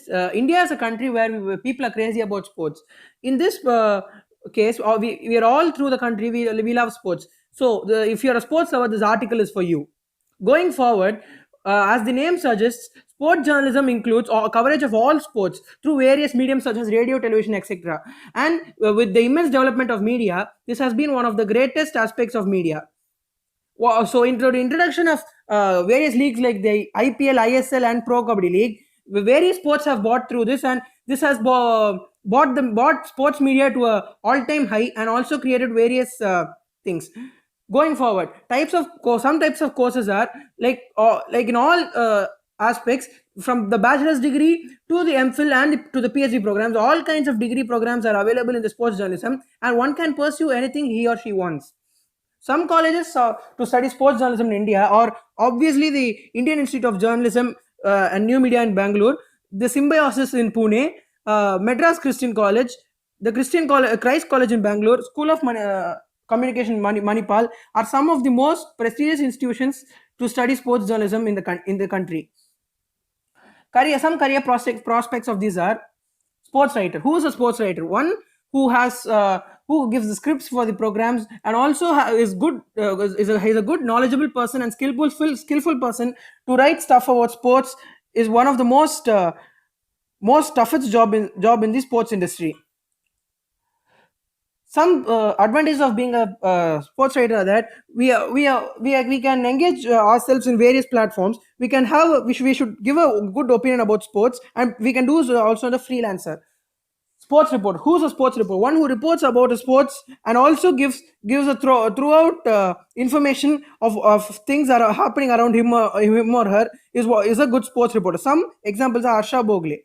India is a country where people are crazy about sports. In this case, we are all through the country, we love sports. So if you're a sports lover, this article is for you. Going forward, as the name suggests, sport journalism includes coverage of all sports through various mediums such as radio, television, etc. And with the immense development of media, this has been one of the greatest aspects of media. So into the introduction of various leagues like the IPL, ISL, and Pro Kabaddi League, various sports have bought through this, and this has bought sports media to a all-time high, and also created various things. Going forward, some types of courses are like in all aspects, from the bachelor's degree to the MPhil and to the PhD programs. All kinds of degree programs are available in the sports journalism, and one can pursue anything he or she wants. Some colleges to study sports journalism in India are obviously the Indian Institute of Journalism and New Media in Bangalore, the Symbiosis in Pune, Madras Christian College, the Christ College in Bangalore, School of Communication Manipal are some of the most prestigious institutions to study sports journalism in the country. Some career prospects of these are sports writer. Who is a sports writer? One who has who gives the scripts for the programs, and also is good is a good knowledgeable person and skillful person to write stuff about sports, is one of the most toughest job in the sports industry. Some advantages of being a sports writer are that we can engage ourselves in various platforms. We should give a good opinion about sports, and we can do so also the freelancer. Sports report. Who's a sports report? One who reports about a sports and also gives a throughout information of things that are happening around him or her is a good sports reporter. Some examples are Arsha Bogle.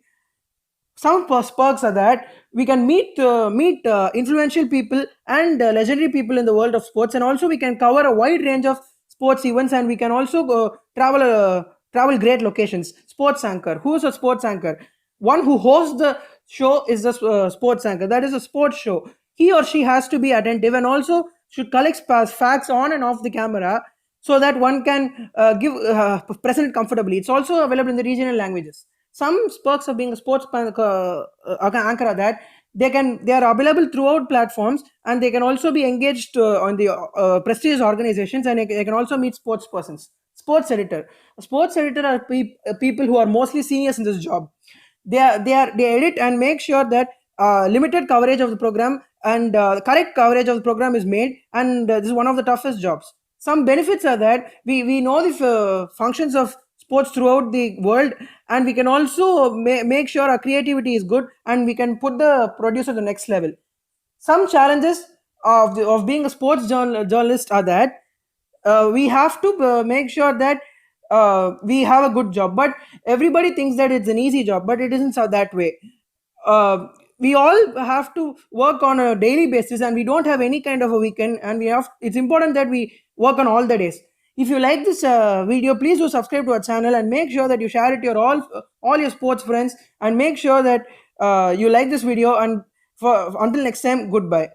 Some perks are that we can meet influential people and legendary people in the world of sports, and also we can cover a wide range of sports events, and we can also travel great locations. Sports anchor. Who is a sports anchor? One who hosts the show is the sports anchor. That is a sports show. He or she has to be attentive and also should collect facts on and off the camera, so that one can present it comfortably. It's also available in the regional languages. Some perks of being a sports anchor are that they are available throughout platforms, and they can also be engaged on the prestigious organizations, and they can also meet sports persons. Sports editor. A sports editor are people who are mostly seniors in this job. They edit and make sure that limited coverage of the program and correct coverage of the program is made, and this is one of the toughest jobs. Some benefits are that we know the functions of sports throughout the world, and we can also make sure our creativity is good, and we can put the producer to the next level. Some challenges of being a sports journalist are that we have to make sure that we have a good job, but everybody thinks that it's an easy job, but it isn't that way. We all have to work on a daily basis, and we don't have any kind of a weekend, and it's important that we work on all the days. If you like this video, please do subscribe to our channel, and make sure that you share it to all your sports friends, and make sure that you like this video. And until next time, goodbye.